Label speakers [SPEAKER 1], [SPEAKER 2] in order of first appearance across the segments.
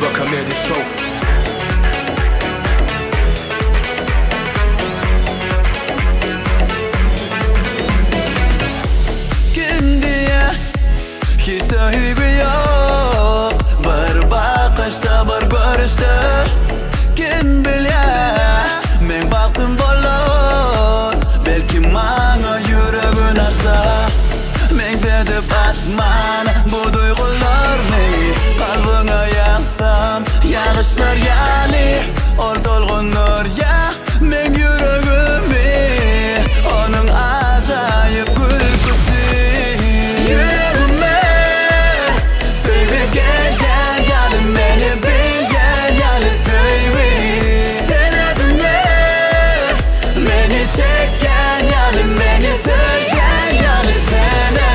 [SPEAKER 1] Comedy Show.
[SPEAKER 2] Kim diye ki sahibi yok, bir bakışta bir görüşte. Kim bilir men baktım bolur, belki bana yüreğin asa. Men dedip atman bu duygular mı? Kalbına yansam yağışlar yani, ol dolgunur ya men yüreğimi. Onun acayip gülgüsü yüreğime. Sevgi gel gel gelin beni bil gel gel sevgi. Sen adına beni çek gel gelin beni sev gel gel sana.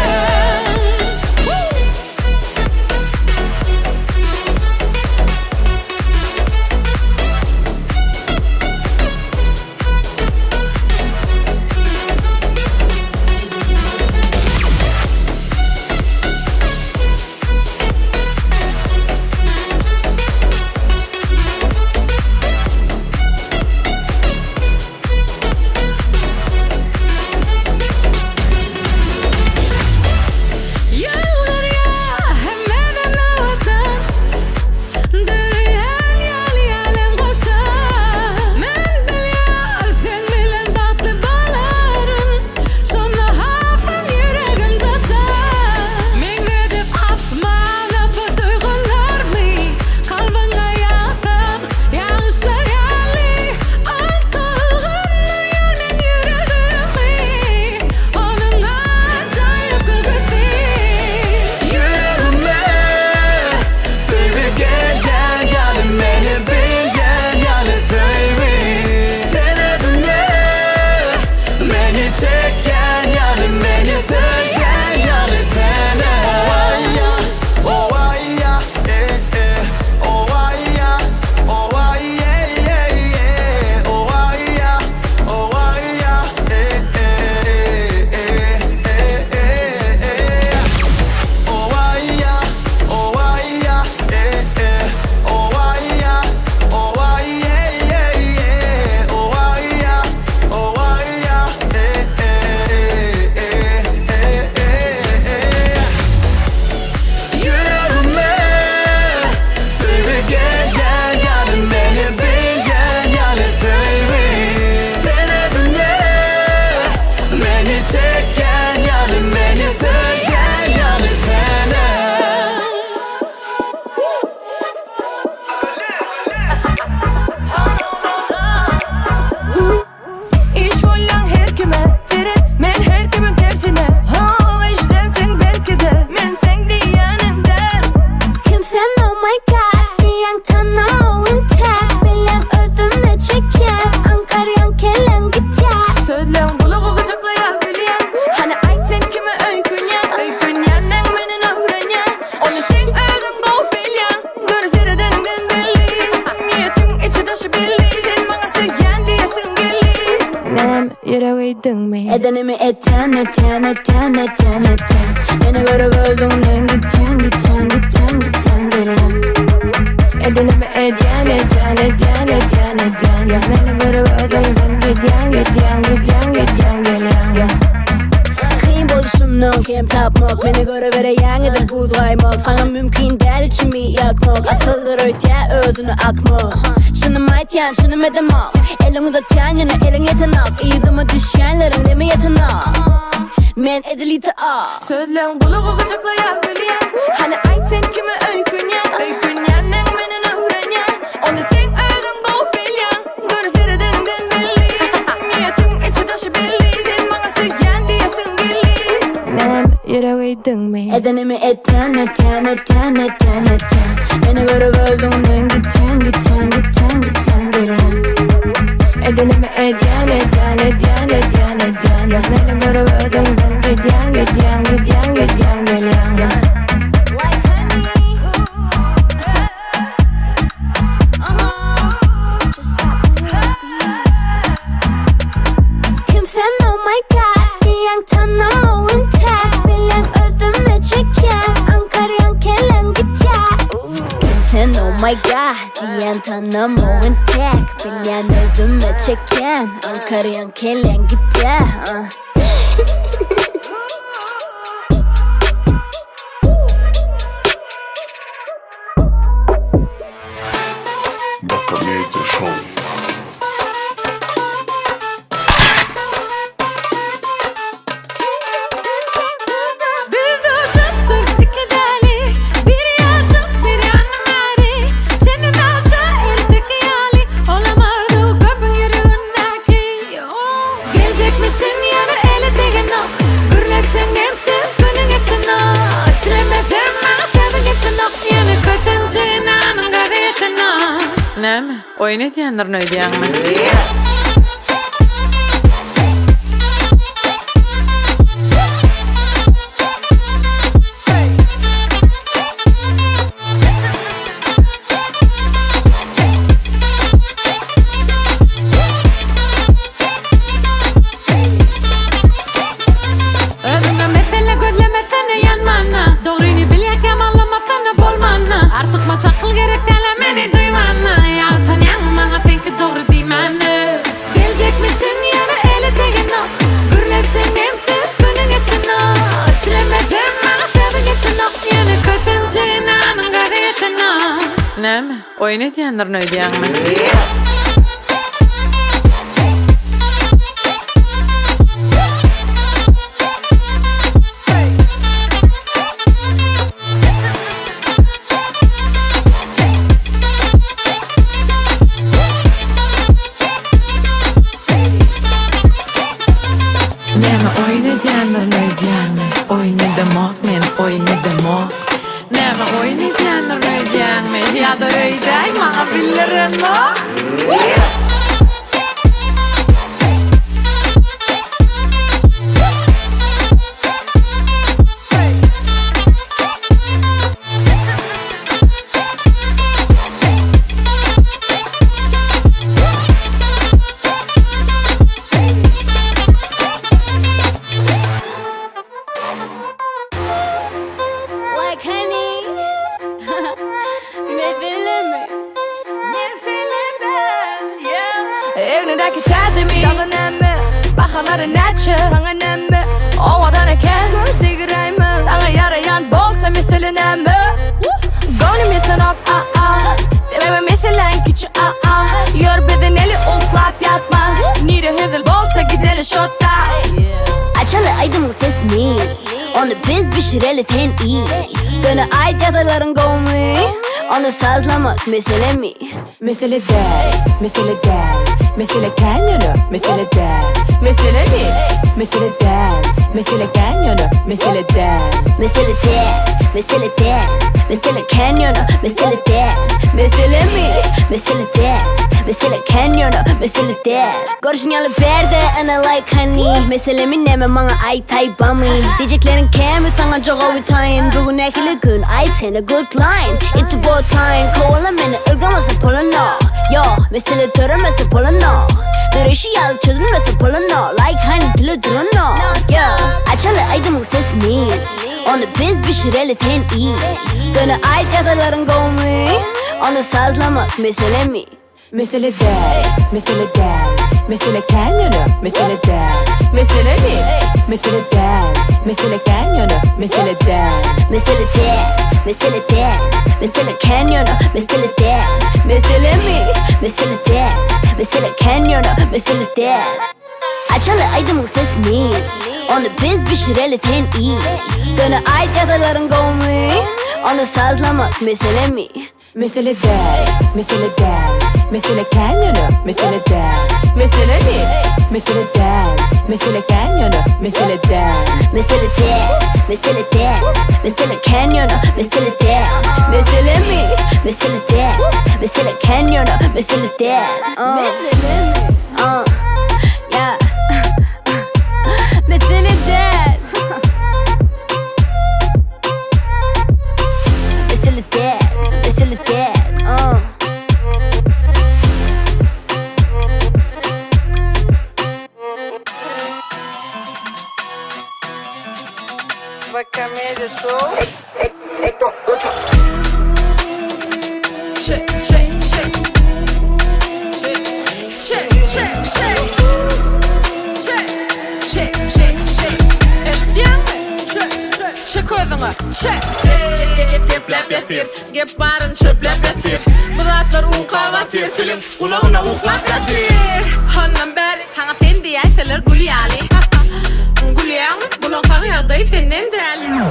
[SPEAKER 3] Edenimi eten eten eten eten eten. Beni görüp öldüğünden giten giten giten giten geliyor. Edenimi eten eten eten eten eten. Beni görüp öldüğünden giden giden giden giden geliyor. Kıyım oluşumdan kim tapmak, beni görüvere yenidir buğdaymak. Sana mümkün değil içimi yakmak, akıllar öte ödünü akmak. Şunu maytyan şunu medemak, elin uzatyan yana elin yetenak. İyidime düşenlerin deme yetenak. Men edilite a sözlerin buluğu gıcıklaya gülüyen. Hani ay sen kime öykünyen, öykünyen nen menin öğrenyen. Onu sen öldün doğup bilyen, görü serederinden belli. Niyetin içi dışı belli, sen bana söyleyen diyesin belli. Men yüreğiydin mi? Edenimi eten eten eten eten eten. Beni görüp öldüğünden giten giten giten giten geliyor. Edenimi eten eten eten eten eten. Beni görüp öldüğünden giden giden giden giden geliyor. Kimsen oh my god diyen tanımın tek. Bilen ödüme çeker Ankara'yan kelen git ya. sen oh my god diyen tanımın tek Bilyen öldüme çeken Ankara'yan kelen gitti
[SPEAKER 1] Bakamiece Show.
[SPEAKER 4] Näme? Oyun ediyenlerin ödeyen mi?
[SPEAKER 5] Ödümle mesele gözlemesene yanmana Doğruyunu bil yakem anlamasana bolmana Artık maç akıl gerek telemeni duymana Yaltan yanmana senki doğru diymana Gelecek misin yana ele tegen o Gürlersen mensiz günün geçin o Silemezim bana sevgi geçin o Yine kötünce inanın gariyetin o
[SPEAKER 4] Näme? Oyun ediyenlerin ödeyen mi? Näme oyun ediyenlerin ödeyen mi? Oyun edemek men oyun edemek Näme oyun ediyenlerin ödeyen mi? Ya da öydey bana bilirim o
[SPEAKER 3] Like honey Medile mi?
[SPEAKER 5] Evnindeki tertemi Dağın emmi Bakaları neçe Sana nemmi Ovadan eken Sigireymi Sana yarayan bolsa misilin emmi Gönlüm yetenek Seveme meselen küçü Yor bedeneli uklap yatma Nire hüzül bolsa gideli şotta
[SPEAKER 3] Açalı aydımın sesini Onu biz pişireli ten iyi Gönü ait yadaların gomi Onu sazlamak mesele mi?
[SPEAKER 5] Mesele değil, mesele değil Mesele kendini, mesele değil Mesele mi? Mesele değil Mesele kendini, mesele değil
[SPEAKER 3] Mesele değil, mesele değil Mesele kanyonu, mesele değil
[SPEAKER 5] Mesele mi?
[SPEAKER 3] Mesele değil Mesele kanyonu, mesele değil Görüşün yalı berde ana like honey Meselemin neme bana ait taybami Diyeceklerin kemi sana çok ovutayın Bugün ekili gün ait sene good line Into both time kovala beni ılgaması polano Yo mesele töremesi polano Dırışı yalı çözülmesi polano Like honey dili duruno Yo açalı aydımın sesini Onu biz pişireli ten iyi Gönü ait yadaların gomi Onu sazlamak mesele mi?
[SPEAKER 5] Mesele değil, mesele değil Mesele kendini, mesele değil Mesele mi? Mesele değil Mesele kendini, mesele değil
[SPEAKER 3] Mesele değil, mesele değil Mesele kanyonu, mesele değil
[SPEAKER 5] Mesele mi?
[SPEAKER 3] Mesele değil Mesele kanyonu, mesele değil Açalı aydımın sesini Onu biz pişireli ten iyi Gönü ait yadaların gomi Onu sazlamak mesele mi?
[SPEAKER 5] Mesele değil, mesele değil Mesele kendini, mesele değil Mesele mi? Mesele değil Mesele kendini, mesele değil
[SPEAKER 3] Mesele değil, mesele değil Mesele kanyonu, mesele değil
[SPEAKER 5] Mesele mi?
[SPEAKER 3] Mesele değil Mesele kanyonu, mesele değil
[SPEAKER 5] Mesele mi?
[SPEAKER 3] Yeah Mesele değil Mesele değil Mesele değil
[SPEAKER 4] Bakamiece Show. Çek özünü, çek. Geplep yatir, gep barın çöplep yatir. Muratlar uqa vatir, film kulağına uqlap yatir. Ondan beri sana fendi yayseler gulyali. Gulyali, bunun kağıyaday senden deli.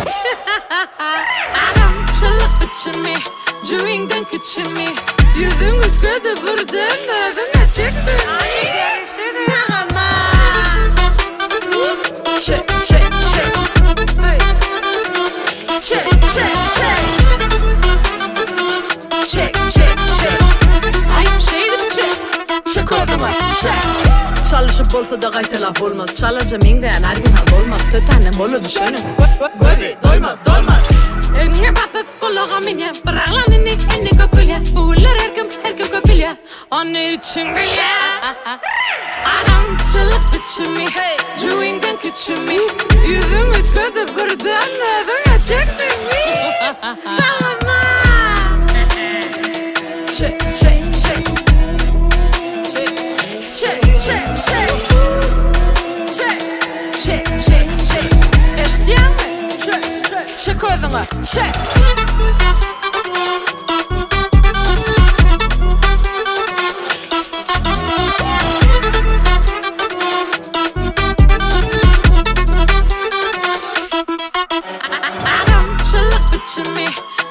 [SPEAKER 4] Adam çılık içimi, cüvingden küçümü. Yüzün ütködü buradan, özüne çıktı. Ama çek, çek, çek. Çek, çek, çek. Çek, çek, çek. Ay şeydim çek. Çek özüme, çek. Çalışıp olsa da gaytelap olmaz. Çalacağım ingden her gün hal olmaz. Tötenem olur düşünüm. Gözi doymaz, doymaz. Önüne basıp kulağa minye. Bıraklan inni köpülye. Buğular her kim köpülye. Onun için gülye. Adam çılık içimi, cüvingden küçümü. Yüzüm ütködü buradan, özüme çıktı mi? Sallama. Çek, çek, çek. Çek, çek, çek. Çek, çek, çek, çek. Eştiyan mı? Çek, çek. Çek özüne, çek.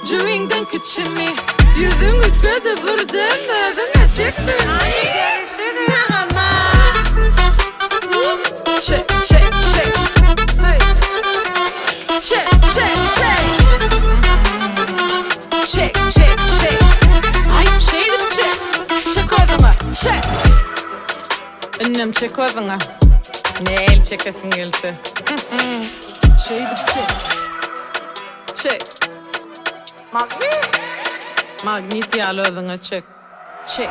[SPEAKER 4] Cüvingden küçümü. Yüzün ütködü buradan, özüne çıktı. Ama çek, çek, çek. Çek, çek, çek. Çek, çek, çek. Ay şeydim çek. Çek özüne, çek. Önüm çek özüne. Ne el çekesin gelse. Şeydim çek. Çek. Magnet. Magnet ya özüne çek. Çek.